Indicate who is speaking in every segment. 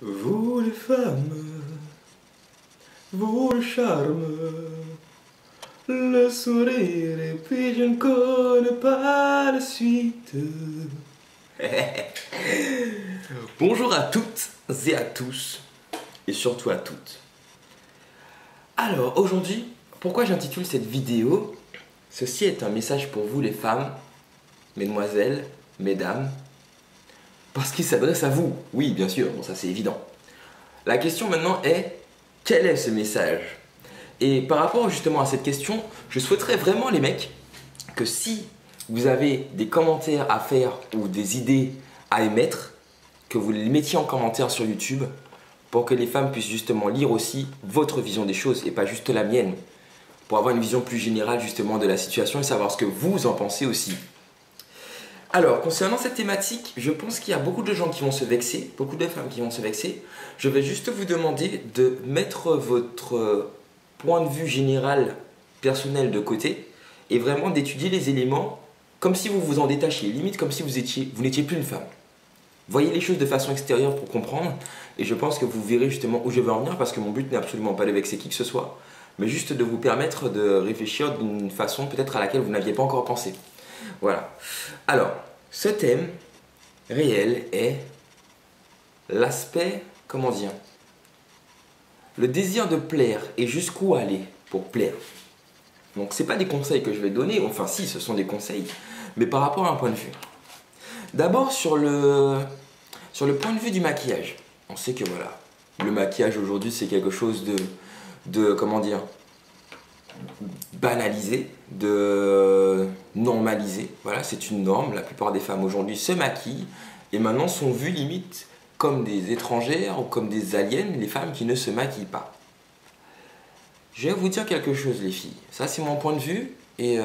Speaker 1: Vous les femmes, vous le charme, le sourire et puis je ne connais pas la suite. Bonjour à toutes et à tous, et surtout à toutes. Alors aujourd'hui, pourquoi j'intitule cette vidéo? Ceci est un message pour vous les femmes, mesdemoiselles, mesdames, parce qu'il s'adresse à vous. Oui, bien sûr, bon, ça c'est évident. La question maintenant est, quel est ce message? Et par rapport justement à cette question, je souhaiterais vraiment les mecs que si vous avez des commentaires à faire ou des idées à émettre, que vous les mettiez en commentaire sur YouTube pour que les femmes puissent justement lire aussi votre vision des choses et pas juste la mienne, pour avoir une vision plus générale justement de la situation et savoir ce que vous en pensez aussi. Alors, concernant cette thématique, je pense qu'il y a beaucoup de gens qui vont se vexer, beaucoup de femmes qui vont se vexer. Je vais juste vous demander de mettre votre point de vue général, personnel de côté et vraiment d'étudier les éléments comme si vous vous en détachiez, limite comme si vous n'étiez plus une femme. Voyez les choses de façon extérieure pour comprendre et je pense que vous verrez justement où je veux en venir parce que mon but n'est absolument pas de vexer qui que ce soit, mais juste de vous permettre de réfléchir d'une façon peut-être à laquelle vous n'aviez pas encore pensé. Voilà. Alors, ce thème réel est l'aspect, comment dire, le désir de plaire et jusqu'où aller pour plaire. Donc, ce n'est pas des conseils que je vais donner, enfin si, ce sont des conseils, mais par rapport à un point de vue. D'abord, sur le point de vue du maquillage. On sait que voilà, le maquillage aujourd'hui, c'est quelque chose de comment dire, banalisé, de normalisé. Voilà, c'est une norme. La plupart des femmes aujourd'hui se maquillent et maintenant sont vues limite comme des étrangères ou comme des aliens, les femmes qui ne se maquillent pas. Je vais vous dire quelque chose, les filles. Ça, c'est mon point de vue et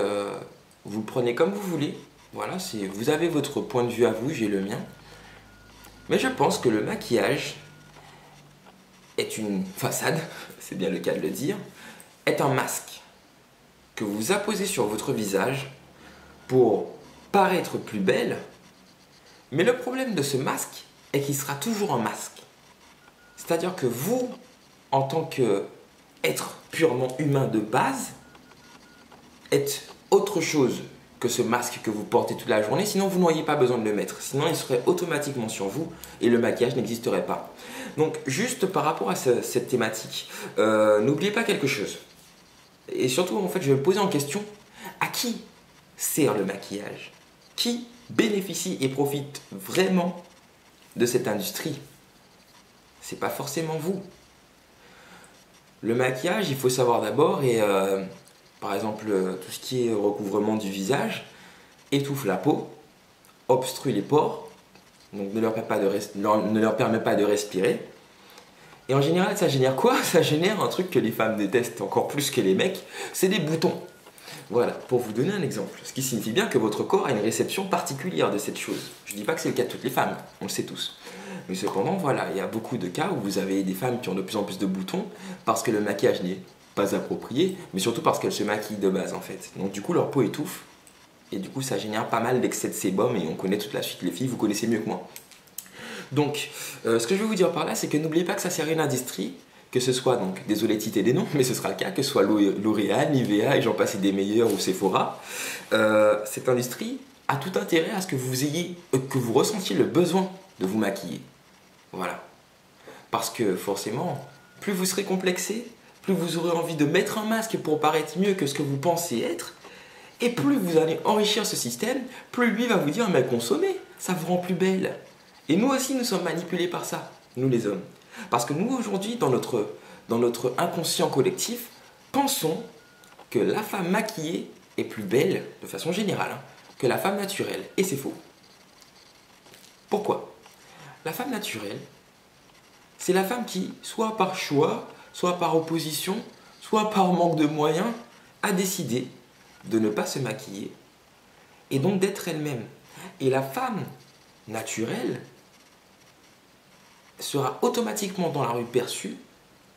Speaker 1: vous le prenez comme vous voulez. Voilà, vous avez votre point de vue à vous, j'ai le mien. Mais je pense que le maquillage est une façade, c'est bien le cas de le dire, est un masque que vous apposez sur votre visage pour paraître plus belle. Mais le problème de ce masque est qu'il sera toujours un masque. C'est-à-dire que vous, en tant qu'être purement humain de base, êtes autre chose que ce masque que vous portez toute la journée, sinon vous n'auriez pas besoin de le mettre. Sinon il serait automatiquement sur vous et le maquillage n'existerait pas. Donc juste par rapport à cette thématique, n'oubliez pas quelque chose. Et surtout, en fait, je vais me poser en question, à qui sert le maquillage? Qui bénéficie et profite vraiment de cette industrie? C'est pas forcément vous. Le maquillage, il faut savoir d'abord, et par exemple, tout ce qui est recouvrement du visage, étouffe la peau, obstrue les pores, donc ne leur permet pas de respirer. Et en général, ça génère quoi? Ça génère un truc que les femmes détestent encore plus que les mecs, c'est des boutons. Voilà, pour vous donner un exemple. Ce qui signifie bien que votre corps a une réception particulière de cette chose. Je ne dis pas que c'est le cas de toutes les femmes, on le sait tous. Mais cependant, voilà, il y a beaucoup de cas où vous avez des femmes qui ont de plus en plus de boutons parce que le maquillage n'est pas approprié, mais surtout parce qu'elles se maquillent de base en fait. Donc du coup, leur peau étouffe et du coup, ça génère pas mal d'excès de sébum et on connaît toute la suite. Les filles, vous connaissez mieux que moi. Donc, ce que je veux vous dire par là, c'est que n'oubliez pas que ça sert à une industrie, que ce soit, donc, désolé de citer des noms, mais ce sera le cas, que ce soit L'Oréal, Nivea et j'en passe des meilleurs ou Sephora. Cette industrie a tout intérêt à ce que vous ressentiez le besoin de vous maquiller. Voilà. Parce que forcément, plus vous serez complexé, plus vous aurez envie de mettre un masque pour paraître mieux que ce que vous pensez être, et plus vous allez enrichir ce système, plus lui va vous dire, mais consommez, ça vous rend plus belle. Et nous aussi, nous sommes manipulés par ça, nous les hommes. Parce que nous, aujourd'hui, dans notre inconscient collectif, pensons que la femme maquillée est plus belle, de façon générale, que la femme naturelle. Et c'est faux. Pourquoi? La femme naturelle, c'est la femme qui, soit par choix, soit par opposition, soit par manque de moyens, a décidé de ne pas se maquiller et donc d'être elle-même. Et la femme naturelle sera automatiquement dans la rue perçue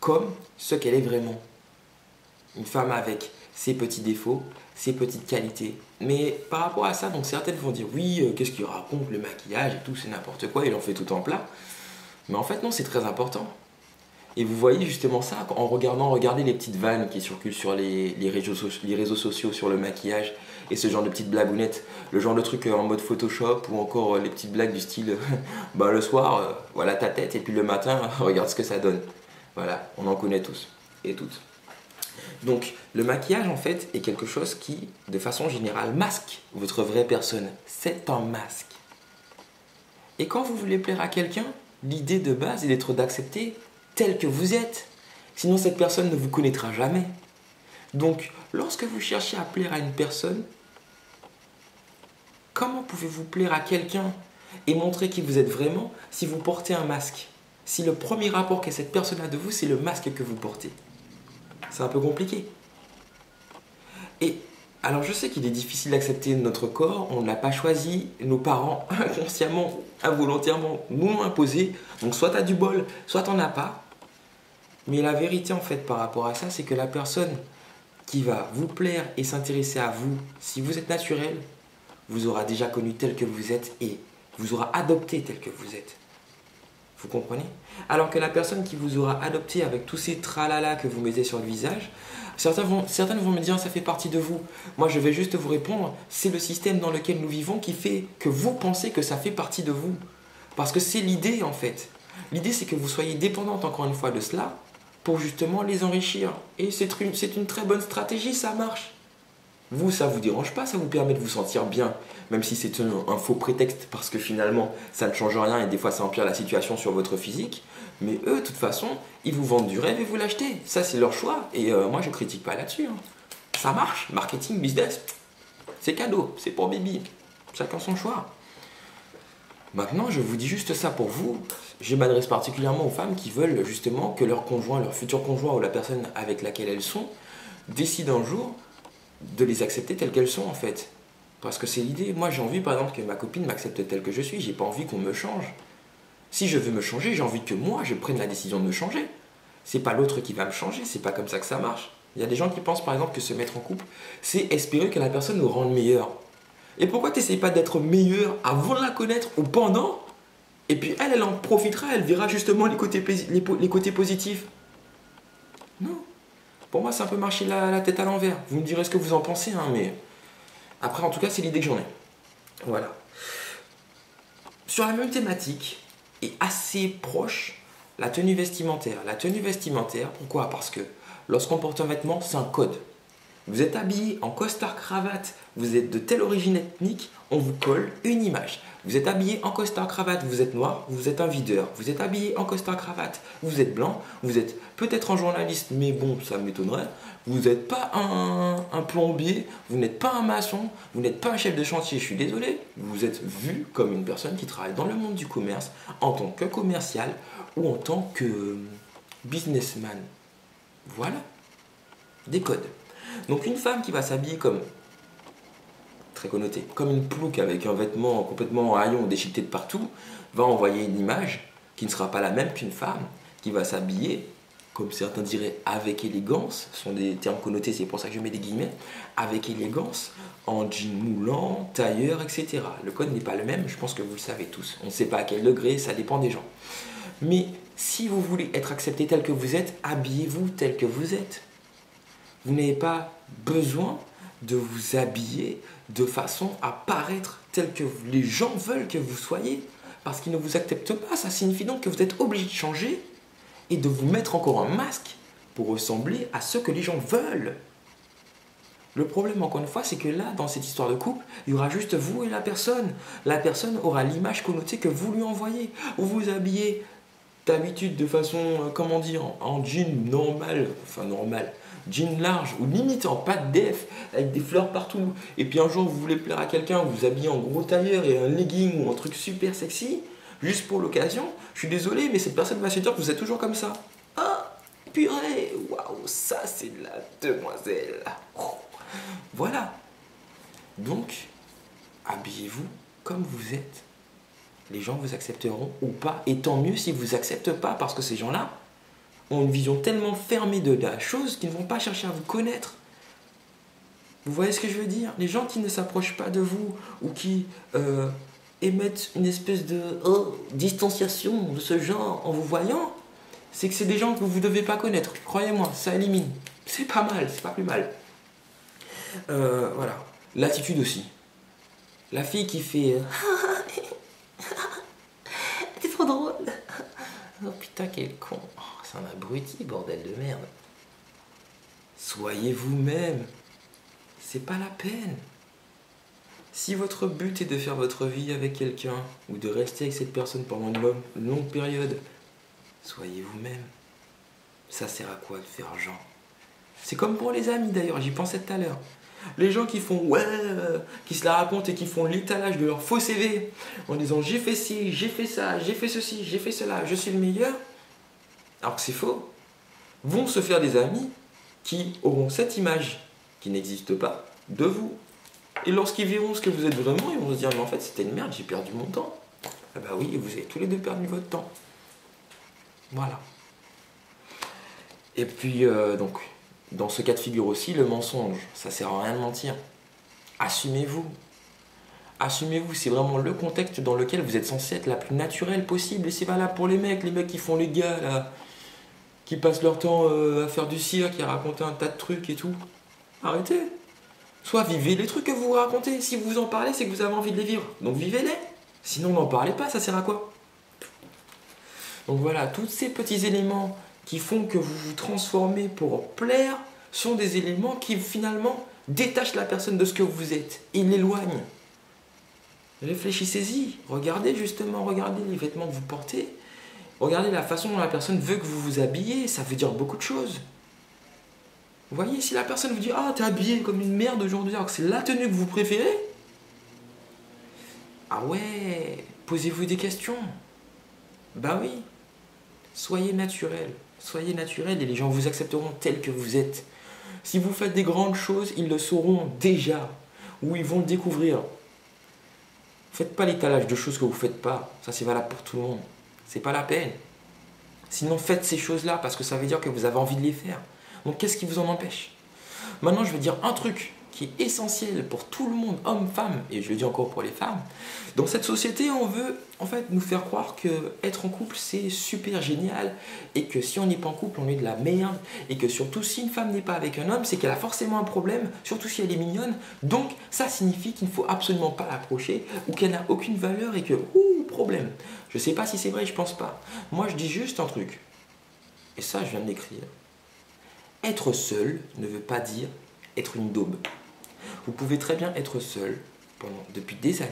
Speaker 1: comme ce qu'elle est vraiment. Une femme avec ses petits défauts, ses petites qualités. Mais par rapport à ça, donc certaines vont dire oui, qu'est-ce qu'il raconte, le maquillage et tout, c'est n'importe quoi, il en fait tout en plat. Mais en fait, non, c'est très important. Et vous voyez justement ça en regardez les petites vannes qui circulent sur les réseaux sociaux sur le maquillage et ce genre de petites blagounettes, le genre de truc en mode Photoshop ou encore les petites blagues du style bah, le soir, voilà ta tête et puis le matin, regarde ce que ça donne. Voilà, on en connaît tous et toutes. Donc le maquillage en fait est quelque chose qui, de façon générale, masque votre vraie personne. C'est un masque. Et quand vous voulez plaire à quelqu'un, l'idée de base est d'être d'accepter tel que vous êtes. Sinon cette personne ne vous connaîtra jamais. Donc lorsque vous cherchez à plaire à une personne, comment pouvez-vous plaire à quelqu'un et montrer qui vous êtes vraiment si vous portez un masque? Si le premier rapport que cette personne a de vous, c'est le masque que vous portez. C'est un peu compliqué. Et alors je sais qu'il est difficile d'accepter notre corps, on ne l'a pas choisi, nos parents inconsciemment, involontairement nous l'ont imposé. Donc soit tu as du bol, soit tu n'en as pas. Mais la vérité en fait par rapport à ça, c'est que la personne qui va vous plaire et s'intéresser à vous, si vous êtes naturel, vous aura déjà connu tel que vous êtes et vous aura adopté tel que vous êtes. Vous comprenez? Alors que la personne qui vous aura adopté avec tous ces tralala que vous mettez sur le visage, certaines vont me dire ça fait partie de vous. Moi je vais juste vous répondre, c'est le système dans lequel nous vivons qui fait que vous pensez que ça fait partie de vous. Parce que c'est l'idée en fait. L'idée c'est que vous soyez dépendante encore une fois de cela pour justement les enrichir. Et c'est une très bonne stratégie, ça marche. Vous, ça ne vous dérange pas, ça vous permet de vous sentir bien, même si c'est un faux prétexte, parce que finalement, ça ne change rien et des fois, ça empire la situation sur votre physique. Mais eux, de toute façon, ils vous vendent du rêve et vous l'achetez. Ça, c'est leur choix. Et moi, je ne critique pas là-dessus. Hein. Ça marche. Marketing, business, c'est cadeau, c'est pour Bibi. Chacun son choix. Maintenant, je vous dis juste ça pour vous. Je m'adresse particulièrement aux femmes qui veulent justement que leur conjoint, leur futur conjoint ou la personne avec laquelle elles sont, décide un jour de les accepter telles qu'elles sont en fait. Parce que c'est l'idée. Moi j'ai envie par exemple que ma copine m'accepte telle que je suis. J'ai pas envie qu'on me change. Si je veux me changer, j'ai envie que moi je prenne la décision de me changer. C'est pas l'autre qui va me changer. C'est pas comme ça que ça marche. Il y a des gens qui pensent par exemple que se mettre en couple, c'est espérer que la personne nous rende meilleur. Et pourquoi tu n'essayes pas d'être meilleur avant de la connaître ou pendant? Et puis elle en profitera, elle verra justement les côtés positifs. Non. Pour moi, c'est un peu marcher la tête à l'envers. Vous me direz ce que vous en pensez, hein, mais après, en tout cas, c'est l'idée que j'en ai. Voilà. Sur la même thématique, et assez proche, la tenue vestimentaire. La tenue vestimentaire, pourquoi? Parce que lorsqu'on porte un vêtement, c'est un code. Vous êtes habillé en costard-cravate, vous êtes de telle origine ethnique, on vous colle une image. Vous êtes habillé en costard-cravate, vous êtes noir, vous êtes un videur. Vous êtes habillé en costard-cravate, vous êtes blanc, vous êtes peut-être un journaliste, mais bon, ça m'étonnerait. Vous n'êtes pas un plombier, vous n'êtes pas un maçon, vous n'êtes pas un chef de chantier, je suis désolé. Vous êtes vu comme une personne qui travaille dans le monde du commerce en tant que commercial ou en tant que businessman. Voilà, des codes. Donc une femme qui va s'habiller comme, très connoté, comme une plouque avec un vêtement complètement en haillons déchiqueté de partout, va envoyer une image qui ne sera pas la même qu'une femme qui va s'habiller, comme certains diraient, avec élégance, ce sont des termes connotés, c'est pour ça que je mets des guillemets, avec élégance, en jean moulant, tailleur, etc. Le code n'est pas le même, je pense que vous le savez tous. On ne sait pas à quel degré, ça dépend des gens. Mais si vous voulez être accepté tel que vous êtes, habillez-vous tel que vous êtes. Vous n'avez pas besoin de vous habiller de façon à paraître tel que les gens veulent que vous soyez. Parce qu'ils ne vous acceptent pas. Ça signifie donc que vous êtes obligé de changer et de vous mettre encore un masque pour ressembler à ce que les gens veulent. Le problème, encore une fois, c'est que là, dans cette histoire de couple, il y aura juste vous et la personne. La personne aura l'image connotée que vous lui envoyez. Vous vous habillez d'habitude de façon, comment dire, en jean normal, enfin normal, jean large ou limite en pâte def avec des fleurs partout. Et puis un jour vous voulez plaire à quelqu'un, vous vous habillez en gros tailleur et un legging ou un truc super sexy, juste pour l'occasion. Je suis désolé, mais cette personne va se dire que vous êtes toujours comme ça. Ah, purée, waouh, ça c'est de la demoiselle. Voilà. Donc, habillez-vous comme vous êtes. Les gens vous accepteront ou pas. Et tant mieux s'ils ne vous acceptent pas, parce que ces gens-là ont une vision tellement fermée de la chose qu'ils ne vont pas chercher à vous connaître. Vous voyez ce que je veux dire? Les gens qui ne s'approchent pas de vous ou qui émettre une espèce de distanciation de ce genre en vous voyant, c'est que c'est des gens que vous ne devez pas connaître. Croyez-moi, ça élimine. C'est pas mal, c'est pas plus mal. Voilà. L'attitude aussi. La fille qui fait t'es trop drôle. Oh putain, quel con. Oh, c'est un abruti, bordel de merde. Soyez vous-même. C'est pas la peine. Si votre but est de faire votre vie avec quelqu'un ou de rester avec cette personne pendant une longue période, soyez vous-même. Ça sert à quoi de faire genre? C'est comme pour les amis d'ailleurs, j'y pensais tout à l'heure. Les gens qui font qui se la racontent et qui font l'étalage de leur faux CV en disant j'ai fait ci, j'ai fait ça, j'ai fait ceci, j'ai fait cela, je suis le meilleur, alors que c'est faux, vont se faire des amis qui auront cette image qui n'existe pas de vous. Et lorsqu'ils verront ce que vous êtes vraiment, ils vont se dire mais en fait c'était une merde, j'ai perdu mon temps. Ah bah oui, vous avez tous les deux perdu votre temps. Voilà. Et puis donc, dans ce cas de figure aussi, le mensonge, ça sert à rien de mentir. Assumez-vous. Assumez-vous, c'est vraiment le contexte dans lequel vous êtes censé être la plus naturelle possible. Et c'est valable pour les mecs qui font les gars là, qui passent leur temps à faire du cirque, à raconter un tas de trucs et tout. Arrêtez. Soit vivez les trucs que vous racontez. Si vous en parlez, c'est que vous avez envie de les vivre. Donc vivez-les. Sinon, n'en parlez pas, ça sert à quoi? Donc voilà, tous ces petits éléments qui font que vous vous transformez pour plaire sont des éléments qui finalement détachent la personne de ce que vous êtes et l'éloignent. Réfléchissez-y, regardez justement, regardez les vêtements que vous portez, regardez la façon dont la personne veut que vous vous habillez, ça veut dire beaucoup de choses. Vous voyez, si la personne vous dit « Ah, t'es habillé comme une merde aujourd'hui alors que c'est la tenue que vous préférez », ah ouais, posez-vous des questions. Bah oui, soyez naturel et les gens vous accepteront tel que vous êtes. Si vous faites des grandes choses, ils le sauront déjà, ou ils vont le découvrir. Faites pas l'étalage de choses que vous faites pas, ça c'est valable pour tout le monde. C'est pas la peine. Sinon faites ces choses-là parce que ça veut dire que vous avez envie de les faire. Donc qu'est-ce qui vous en empêche? Maintenant je vais dire un truc qui est essentiel pour tout le monde, hommes, femmes, et je le dis encore pour les femmes. Dans cette société, on veut en fait nous faire croire que être en couple c'est super génial et que si on n'est pas en couple, on est de la merde et que surtout si une femme n'est pas avec un homme, c'est qu'elle a forcément un problème, surtout si elle est mignonne. Donc ça signifie qu'il ne faut absolument pas l'approcher ou qu'elle n'a aucune valeur et que problème. Je sais pas si c'est vrai, je pense pas. Moi, je dis juste un truc. Et ça, je viens de l'écrire. Être seul ne veut pas dire être une daube. Vous pouvez très bien être seul depuis des années.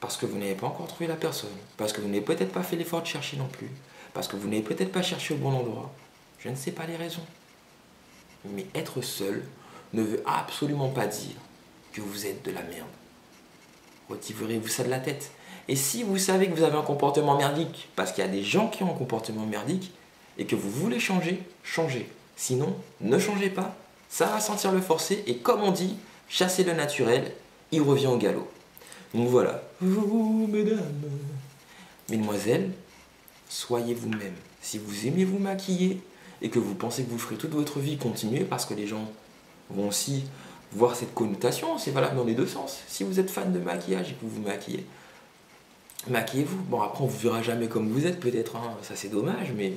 Speaker 1: Parce que vous n'avez pas encore trouvé la personne. Parce que vous n'avez peut-être pas fait l'effort de chercher non plus. Parce que vous n'avez peut-être pas cherché au bon endroit. Je ne sais pas les raisons. Mais être seul ne veut absolument pas dire que vous êtes de la merde. Retirez-vous ça de la tête. Et si vous savez que vous avez un comportement merdique, parce qu'il y a des gens qui ont un comportement merdique, et que vous voulez changer, changez. Sinon, ne changez pas. Ça va sentir le forcer, et comme on dit, chasser le naturel, il revient au galop. Donc voilà. Vous, mesdames, mesdemoiselles, soyez vous-même. Si vous aimez vous maquiller, et que vous pensez que vous ferez toute votre vie, continuez, parce que les gens vont aussi voir cette connotation, c'est valable dans les deux sens. Si vous êtes fan de maquillage et que vous vous maquillez, maquillez-vous. Bon, après, on ne vous verra jamais comme vous êtes, peut-être, hein. Ça c'est dommage, mais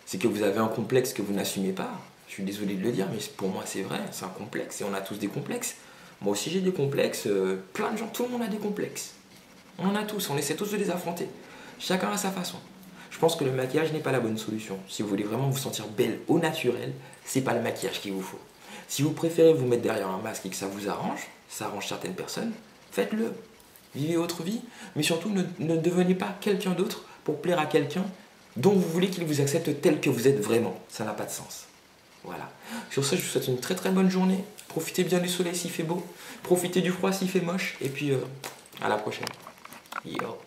Speaker 1: c'est que vous avez un complexe que vous n'assumez pas. Je suis désolé de le dire, mais pour moi c'est vrai, c'est un complexe, et on a tous des complexes. Moi aussi j'ai des complexes, plein de gens, tout le monde a des complexes. On en a tous, on essaie tous de les affronter. Chacun à sa façon. Je pense que le maquillage n'est pas la bonne solution. Si vous voulez vraiment vous sentir belle au naturel, c'est pas le maquillage qu'il vous faut. Si vous préférez vous mettre derrière un masque et que ça vous arrange, ça arrange certaines personnes, faites-le. Vivez votre vie, mais surtout ne devenez pas quelqu'un d'autre pour plaire à quelqu'un dont vous voulez qu'il vous accepte tel que vous êtes vraiment. Ça n'a pas de sens. Voilà. Sur ce, je vous souhaite une très très bonne journée. Profitez bien du soleil s'il fait beau. Profitez du froid s'il fait moche. Et puis, à la prochaine. Yo.